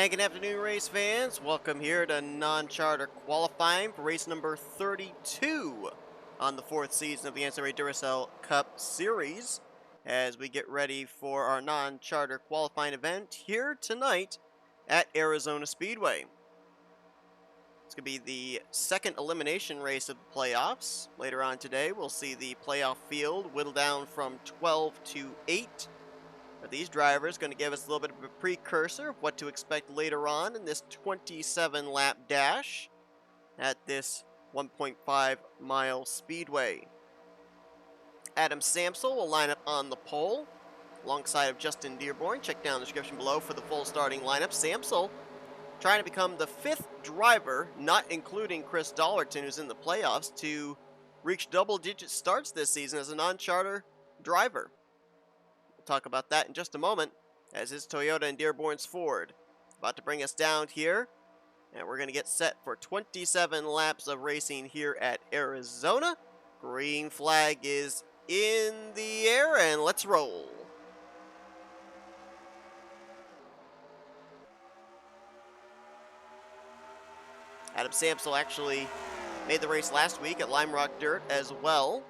And good afternoon, race fans. Welcome here to non-charter qualifying for race number 32 on the fourth season of the NCAA Duracell Cup Series as we get ready for our non-charter qualifying event here tonight at Arizona Speedway. It's going to be the second elimination race of the playoffs. Later on today, we'll see the playoff field whittle down from 12 to 8. But these drivers going to give us a little bit of a precursor of what to expect later on in this 27-lap dash at this 1.5 mile speedway. A Sampsell will line up on the pole alongside of J Dearborn. Check down the description below for the full starting lineup. Sampsell trying to become the fifth driver, not including Chris Dollerton, who's in the playoffs, to reach double-digit starts this season as a non-charter driver. Talk about that in just a moment, as is Toyota and Dearborn's Ford. About to bring us down here, and we're going to get set for 27 laps of racing here at Arizona. Green flag is in the air, and let's roll. A Sampsell actually made the race last week at Lime Rock Dirt as well.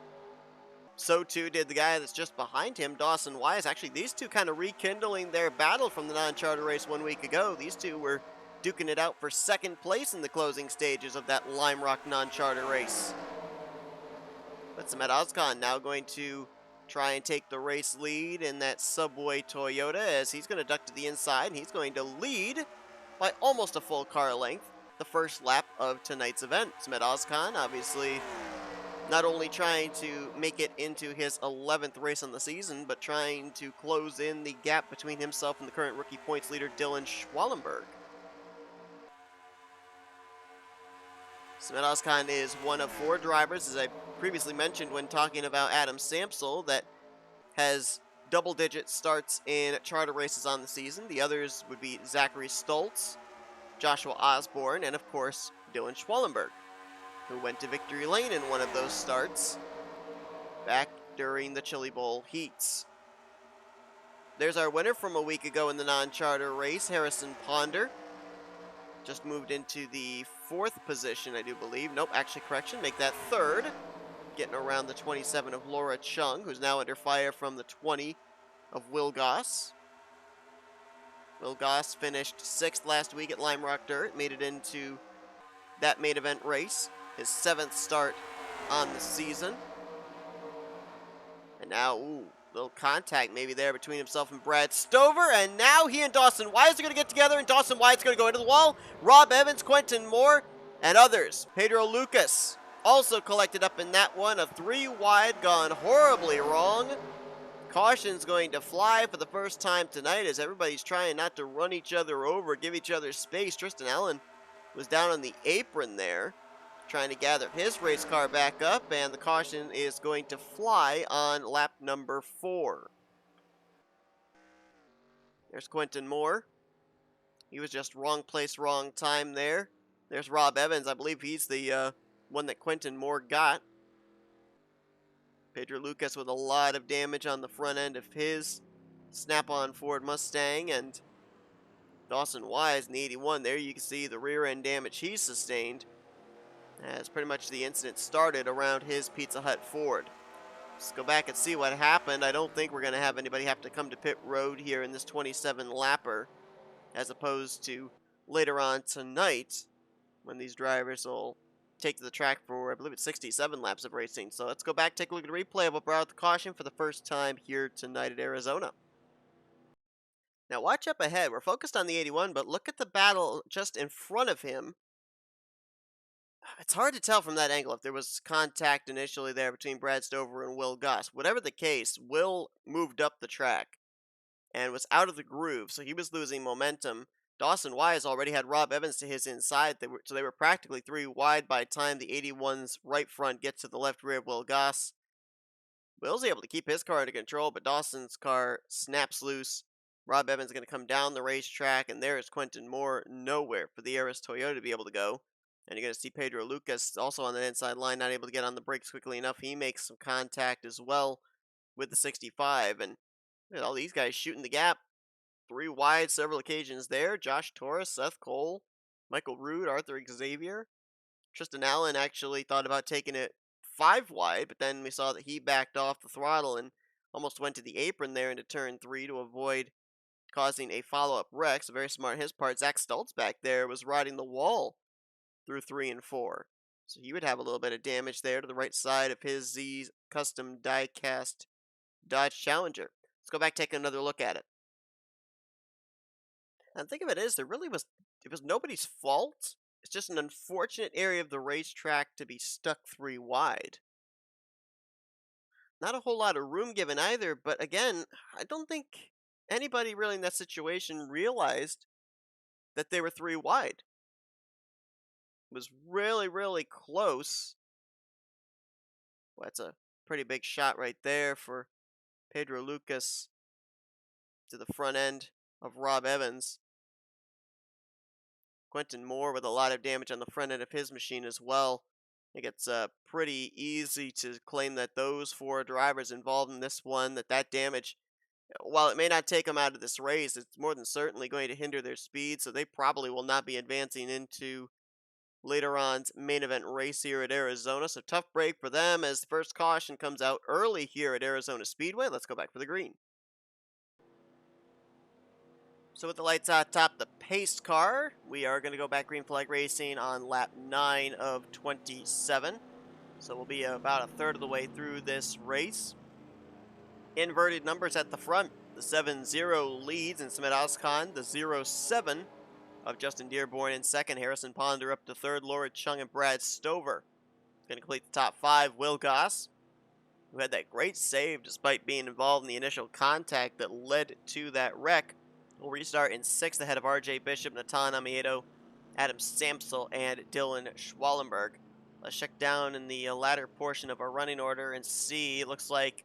So too did the guy that's just behind him, Dawson Wise. Actually, these two kind of rekindling their battle from the non-charter race 1 week ago. These two were duking it out for second place in the closing stages of that Lime Rock non-charter race. But M Ozkan now going to try and take the race lead in that Subway Toyota as he's going to duck to the inside, and he's going to lead by almost a full car length the first lap of tonight's event. M Ozkan obviously not only trying to make it into his 11th race on the season, but trying to close in the gap between himself and the current rookie points leader, D Schwallenberg. M Ozkan is one of 4 drivers, as I previously mentioned when talking about A Sampsell, that has double-digit starts in charter races on the season. The others would be Zachary Stultz, Joshua Osborne, and of course, D Schwallenberg, who went to victory lane in one of those starts back during the Chili Bowl heats. There's our winner from a week ago in the non-charter race, Harrison Ponder. Just moved into the 4th position, I do believe. Nope, actually, correction, make that 3rd. Getting around the 27 of L Chung, who's now under fire from the 20 of W Goss. W Goss finished 6th last week at Lime Rock Dirt, made it into that main event race. His 7th start on the season. And now, little contact maybe there between himself and Brad Stover. And now he and Dawson Wise are going to get together, and Dawson Wise is going to go into the wall. Rob Evans, Quentin Moore, and others. Pedro Lucas also collected up in that one. A 3 wide gone horribly wrong. Caution's going to fly for the first time tonight as everybody's trying not to run each other over, give each other space. Tristan Allen was down on the apron there, trying to gather his race car back up, and the caution is going to fly on lap number 4. There's Quentin Moore. He was just wrong place, wrong time there. There's Rob Evans. I believe he's the one that Quentin Moore got. Pedro Lucas with a lot of damage on the front end of his snap-on Ford Mustang, and Dawson Wise in the 81. There you can see the rear end damage he sustained, as pretty much the incident started around his Pizza Hut Ford. Let's go back and see what happened. I don't think we're going to have anybody have to come to pit road here in this 27-lapper, as opposed to later on tonight when these drivers will take to the track for, I believe it's 67 laps of racing. So let's go back, take a look at the replay of what brought out the caution for the first time here tonight at Arizona. Now watch up ahead. We're focused on the 81, but look at the battle just in front of him. It's hard to tell from that angle if there was contact initially there between Brad Stover and W Goss. Whatever the case, Will moved up the track and was out of the groove, so he was losing momentum. Dawson Wise already had Rob Evans to his inside, so they were practically 3 wide by the time the 81's right front gets to the left rear of W Goss. Will's able to keep his car under control, but Dawson's car snaps loose. Rob Evans is going to come down the racetrack, and there is Quentin Moore nowhere for the Aris Toyota to be able to go. And you're going to see Pedro Lucas also on the inside line, not able to get on the brakes quickly enough. He makes some contact as well with the 65. And look at all these guys shooting the gap. 3 wide several occasions there. Josh Taurus, Seth Cole, Michael Roode, Arthur Xavier. Tristan Allen actually thought about taking it 5 wide, but then we saw that he backed off the throttle and almost went to the apron there into turn 3 to avoid causing a follow-up wreck. So very smart on his part. Z Stultz back there was riding the wall through 3 and 4. So he would have a little bit of damage there to the right side of his Z custom die-cast Dodge Challenger. Let's go back, take another look at it. And the thing of it is, it was nobody's fault. It's just an unfortunate area of the racetrack to be stuck 3 wide. Not a whole lot of room given either, but again, I don't think anybody really in that situation realized that they were 3 wide. It was really, really close. Well, that's a pretty big shot right there for Pedro Lucas to the front end of Rob Evans. Quentin Moore with a lot of damage on the front end of his machine as well. I think it's pretty easy to claim that those 4 drivers involved in this one, that damage, while it may not take them out of this race, it's more than certainly going to hinder their speed, so they probably will not be advancing into later on's main event race here at Arizona. So tough break for them as the first caution comes out early here at Arizona Speedway. Let's go back for the green. So with the lights out top the pace car, we are going to go back green flag racing on lap 9 of 27. So we'll be about a third of the way through this race. Inverted numbers at the front. The 7-0 leads in S Ozkan. The 0-7 of Justin Dearborn in second. Harrison Ponder up to third. L Chung and Brad Stover going to complete the top 5. Will Goss, who had that great save despite being involved in the initial contact that led to that wreck, will restart in 6th ahead of RJ Bishop, N Amoedo, Adam Sampsell, and Dylan Schwallenberg. Let's check down in the latter portion of our running order and see. It looks like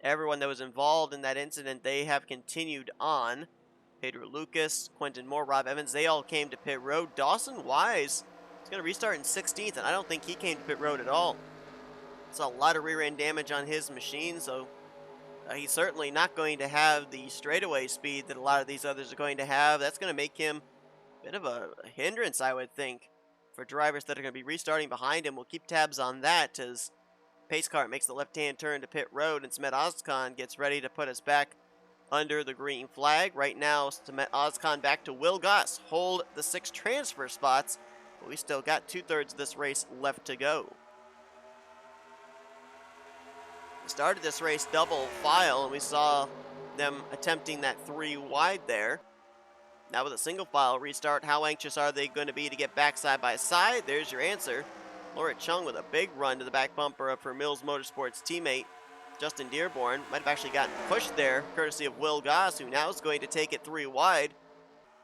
everyone that was involved in that incident, they have continued on. Pedro Lucas, Quentin Moore, Rob Evans, they all came to pit road. Dawson Wise is going to restart in 16th, and I don't think he came to pit road at all. Saw a lot of rear end damage on his machine, so he's certainly not going to have the straightaway speed that a lot of these others are going to have. That's going to make him a bit of a hindrance, I would think, for drivers that are going to be restarting behind him. We'll keep tabs on that as pace car makes the left-hand turn to pit road, and S Ozkan gets ready to put us back under the green flag. Right now, S Ozkan back to Will Goss. Hold the 6 transfer spots, but we still got 2/3 of this race left to go. We started this race double file, and we saw them attempting that 3 wide there. Now with a single file restart, how anxious are they going to be to get back side by side? There's your answer. L Chung with a big run to the back bumper of her Mills Motorsports teammate, Justin Dearborn. Might have actually gotten pushed there, courtesy of Will Goss, who now is going to take it 3 wide.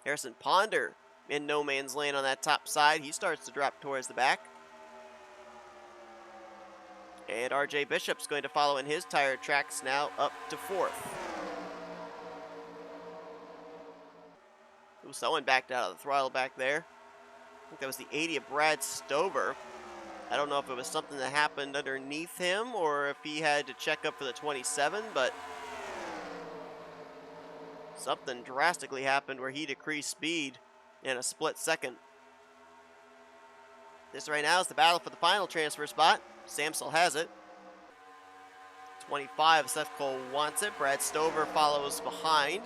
Harrison Ponder in no man's land on that top side. He starts to drop towards the back. And RJ Bishop's going to follow in his tire tracks now up to 4th. Ooh, someone backed out of the throttle back there. I think that was the 80 of Brad Stover. I don't know if it was something that happened underneath him or if he had to check up for the 27, but something drastically happened where he decreased speed in a split second. This right now is the battle for the final transfer spot. Sampsell has it. 25, Seth Cole wants it. Brad Stover follows behind.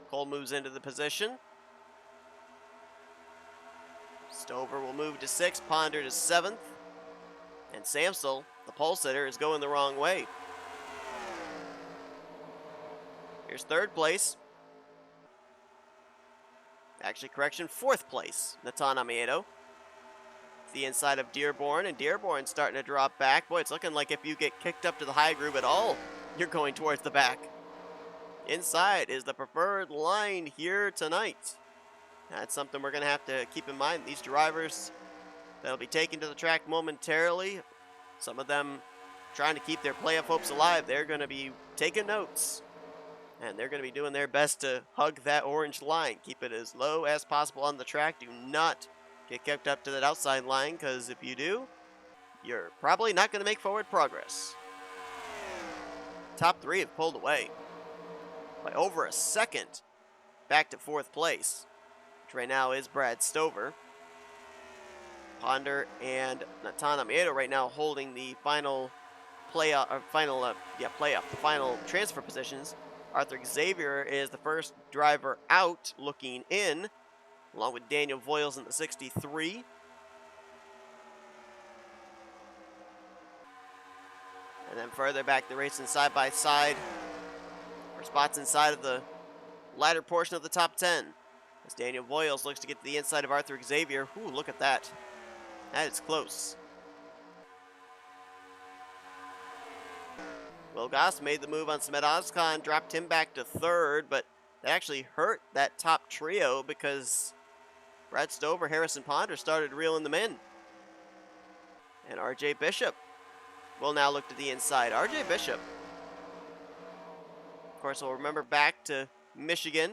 Cole moves into the position. Stover will move to 6th, Ponder to 7th. And Sampsell, the pole sitter, is going the wrong way. Here's 3rd place. Actually, correction, 4th place, N Amoedo. The inside of Dearborn, and Dearborn starting to drop back. Boy, it's looking like if you get kicked up to the high groove at all, you're going towards the back. Inside is the preferred line here tonight. That's something we're going to have to keep in mind. These drivers that'll be taken to the track momentarily, some of them trying to keep their playoff hopes alive, they're going to be taking notes. And they're going to be doing their best to hug that orange line. Keep it as low as possible on the track. Do not get kept up to that outside line, because if you do, you're probably not going to make forward progress. Top 3 have pulled away. by over a second back to 4th place, which right now is Brad Stover. Ponder and N Amoedo right now holding the final the final transfer positions. Arthur Xavier is the first driver out looking in, along with Daniel Voyles in the 63. And then further back the race in side by side for spots inside of the latter portion of the top 10. As Daniel Voyles looks to get to the inside of Arthur Xavier. Ooh, look at that. That is close. W Goss made the move on S Ozkan, dropped him back to 3rd, but that actually hurt that top trio because Brad Stover, Harrison Ponder started reeling them in. And RJ Bishop will now look to the inside. RJ Bishop, of course, we'll remember back to Michigan,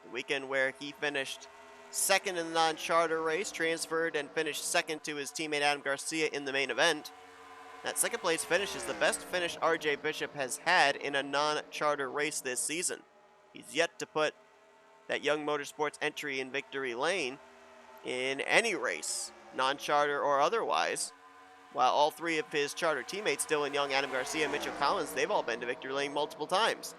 the weekend where he finished 2nd in the non-charter race, transferred and finished 2nd to his teammate Adam Garcia in the main event. That 2nd place finish is the best finish RJ Bishop has had in a non-charter race this season. He's yet to put that Young Motorsports entry in victory lane in any race, non-charter or otherwise, while all 3 of his charter teammates, Dylan Young, Adam Garcia, and Mitchell Collins, they've all been to victory lane multiple times.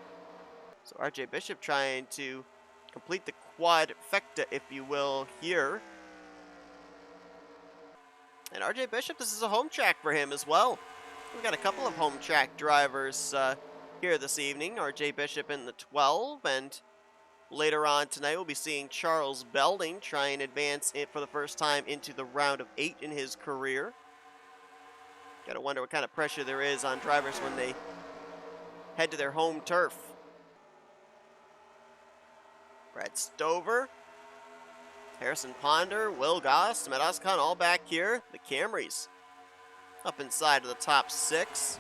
So RJ Bishop trying to complete the quadfecta, if you will, here. And RJ Bishop, this is a home track for him as well. We've got a couple of home track drivers here this evening. RJ Bishop in the 12, and later on tonight we'll be seeing Charles Belding try and advance it for the first time into the round of 8 in his career. Gotta wonder what kind of pressure there is on drivers when they head to their home turf. Brad Stover, Harrison Ponder, W Goss, S Ozkan all back here. The Camrys up inside of the top 6.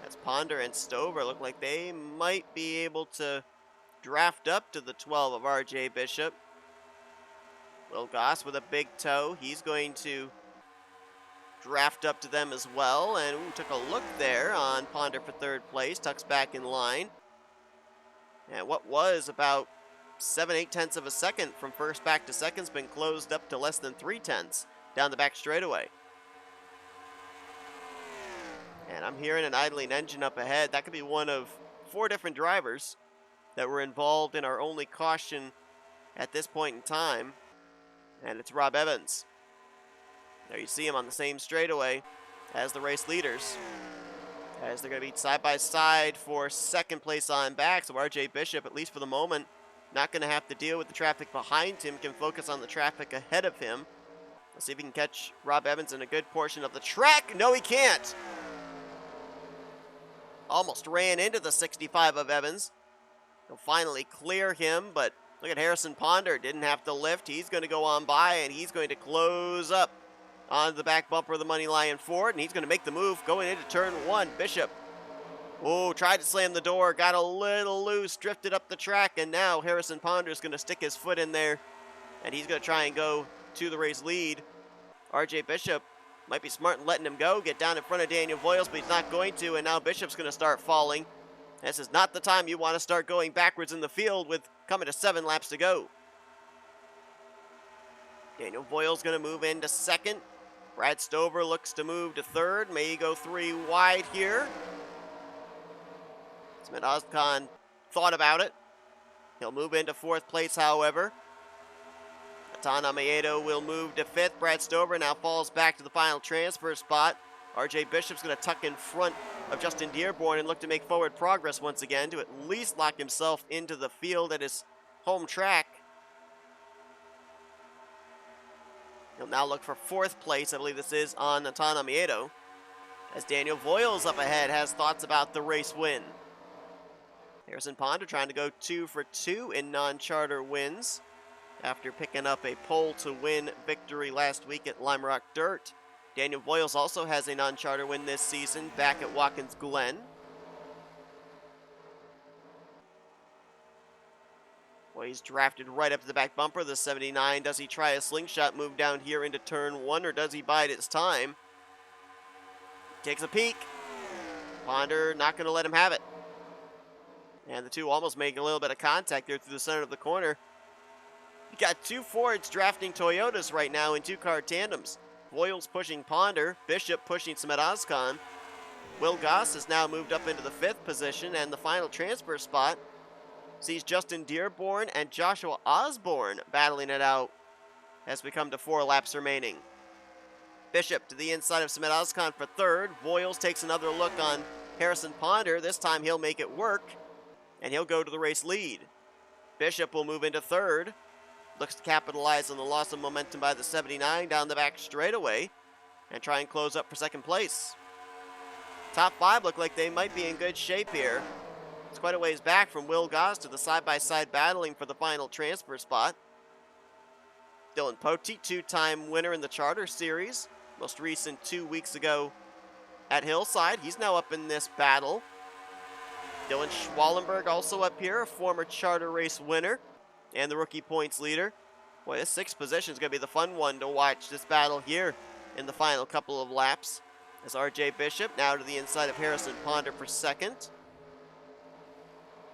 As Ponder and Stover look like they might be able to draft up to the 12 of RJ Bishop. W Goss with a big toe. He's going to draft up to them as well. And took a look there on Ponder for 3rd place. Tucks back in line. And what was about 7/8 tenths of a second from first back to second's been closed up to less than 3 tenths down the back straightaway. And I'm hearing an idling engine up ahead. That could be one of 4 different drivers that were involved in our only caution at this point in time. And it's Rob Evans. There you see him on the same straightaway as the race leaders, as they're going to be side by side for 2nd place on back. So RJ Bishop, at least for the moment, not going to have to deal with the traffic behind him, can focus on the traffic ahead of him. Let's see if he can catch Rob Evans in a good portion of the track. No, he can't. Almost ran into the 65 of Evans. He'll finally clear him, but look at Harrison Ponder. Didn't have to lift. He's going to go on by, and he's going to close up onto the back bumper of the Money Lion Ford, and he's going to make the move going into turn 1. Bishop, oh, tried to slam the door, got a little loose, drifted up the track, and now Harrison Ponder is going to stick his foot in there, and he's going to try and go to the race lead. RJ Bishop might be smart in letting him go, get down in front of Daniel Voyles, but he's not going to, and now Bishop's going to start falling. This is not the time you want to start going backwards in the field with coming to 7 laps to go. Daniel Voyles going to move into 2nd. Brad Stover looks to move to 3rd. May go 3 wide here. S Ozkan thought about it. He'll move into 4th place, however. N Amoedo will move to 5th. Brad Stover now falls back to the final transfer spot. RJ Bishop's going to tuck in front of Justin Dearborn and look to make forward progress once again to at least lock himself into the field at his home track. He'll now look for 4th place, I believe this is, on N Amoedo, as Daniel Voyles up ahead has thoughts about the race win. Harrison Ponder trying to go 2 for 2 in non-charter wins after picking up a pole-to-win victory last week at Lime Rock Dirt. Daniel Voyles also has a non-charter win this season back at Watkins Glen. Well, he's drafted right up to the back bumper, the 79. Does he try a slingshot move down here into turn 1, or does he bide his time? Takes a peek. Ponder not going to let him have it. And the two almost making a little bit of contact there through the center of the corner. You got two Fords drafting Toyotas right now in two-car tandems. Voyles pushing Ponder, Bishop pushing Z Ozkan. W Goss has now moved up into the 5th position, and the final transfer spot sees Justin Dearborn and Joshua Osborne battling it out as we come to 4 laps remaining. Bishop to the inside of Z Ozkan for 3rd. Voyles takes another look on Harrison Ponder. This time he'll make it work, and he'll go to the race lead. Bishop will move into 3rd. Looks to capitalize on the loss of momentum by the 79 down the back straightaway and try and close up for 2nd place. Top 5 look like they might be in good shape here. It's quite a ways back from W Goss to the side-by-side battling for the final transfer spot. D Poteet, 2-time winner in the Charter Series, most recent 2 weeks ago at Hillside. He's now up in this battle. D Schwallenberg also up here, a former Charter race winner and the rookie points leader. Boy, this 6th position is going to be the fun one to watch, this battle here in the final couple of laps. As RJ Bishop now to the inside of Harrison Ponder for 2nd.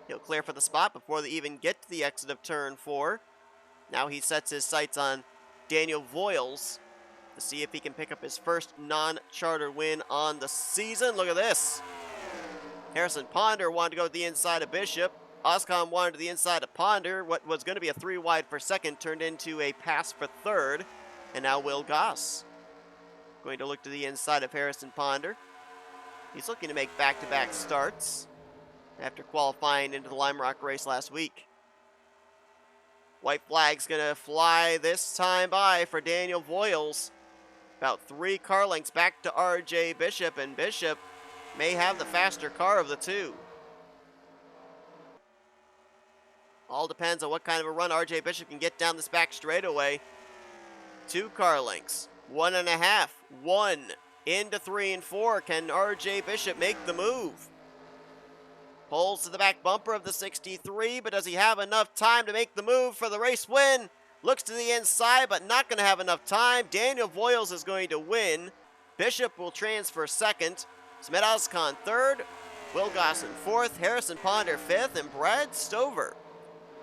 He'll clear for the spot before they even get to the exit of turn 4. Now he sets his sights on Daniel Voyles to see if he can pick up his first non-charter win on the season. Look at this. Harrison Ponder wanted to go to the inside of Bishop. Ozkan wanted to the inside of Ponder. What was going to be a 3 wide for 2nd turned into a pass for 3rd. And now W Goss going to look to the inside of Harrison Ponder. He's looking to make back-to-back starts after qualifying into the Lime Rock race last week. White flag's going to fly this time by for Daniel Voyles. About 3 car lengths back to RJ Bishop, and Bishop may have the faster car of the two. All depends on what kind of a run RJ Bishop can get down this back straightaway. 2 car lengths, 1.5, 1 into 3 and 4. Can RJ Bishop make the move? Pulls to the back bumper of the 63, but does he have enough time to make the move for the race win? Looks to the inside, but not going to have enough time. Daniel Voyles is going to win. Bishop will transfer 2nd. Z Ozkan 3rd. W Goss in 4th. Harrison Ponder 5th. And Brad Stover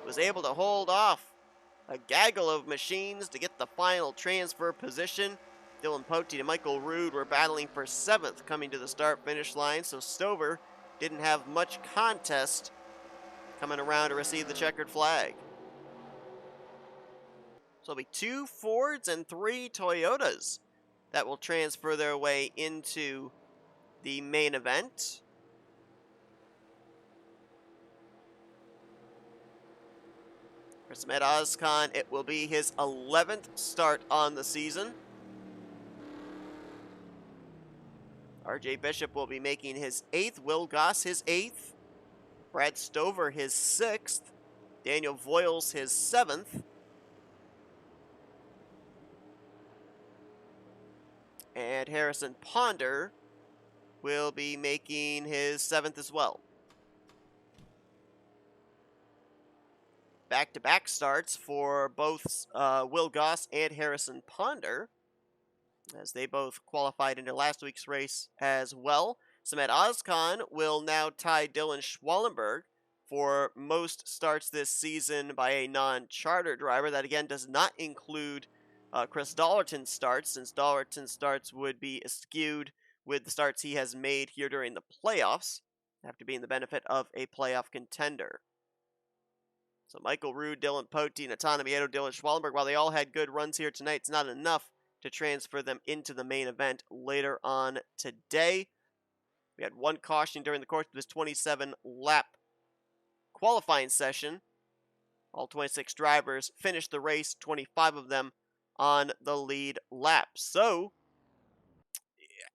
was able to hold off a gaggle of machines to get the final transfer position. D Poteet and M Roode were battling for 7th coming to the start-finish line, so Stover didn't have much contest coming around to receive the checkered flag. So it'll be 2 Fords and 3 Toyotas that will transfer their way into the main event. For Z Ozkan, it will be his 11th start on the season. RJ Bishop will be making his 8th. W Goss his 8th. Brad Stover his 6th. Daniel Voyles his 7th. And Harrison Ponder will be making his 7th as well. Back-to-back starts for both W Goss and Harrison Ponder, as they both qualified into last week's race as well. Z Ozkan will now tie D Schwallenberg for most starts this season by a non-charter driver. That again does not include Chris Dollerton's starts, since Dollerton's starts would be skewed with the starts he has made here during the playoffs, after being the benefit of a playoff contender. So M Roode, D Poteet, and N Amoedo, D Schwallenberg, while they all had good runs here tonight, it's not enough to transfer them into the main event later on today. We had 1 caution during the course of this 27-lap qualifying session. All 26 drivers finished the race, 25 of them on the lead lap. So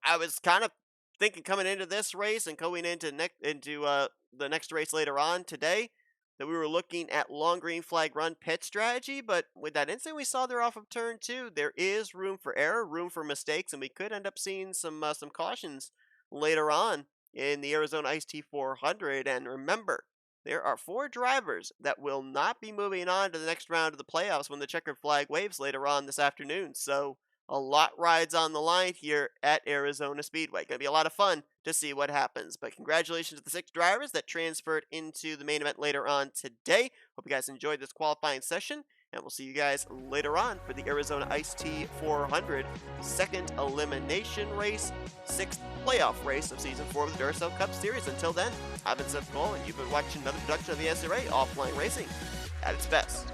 I was kind of thinking coming into this race and going into the next race later on today that we were looking at long green flag run pit strategy, but with that incident we saw there off of turn 2, there is room for error, room for mistakes, and we could end up seeing some cautions later on in the Arizona Ice T400. And remember, there are 4 drivers that will not be moving on to the next round of the playoffs when the checkered flag waves later on this afternoon. So A lot rides on the line here at Arizona Speedway. Going to be a lot of fun to see what happens. But congratulations to the 6 drivers that transferred into the main event later on today. Hope you guys enjoyed this qualifying session, and we'll see you guys later on for the Arizona Ice-T 400 second elimination race, 6th playoff race of Season 4 of the Duracell Cup Series. Until then, I've been Seth Cole, and you've been watching another production of the NNSCRA Offline Racing at its best.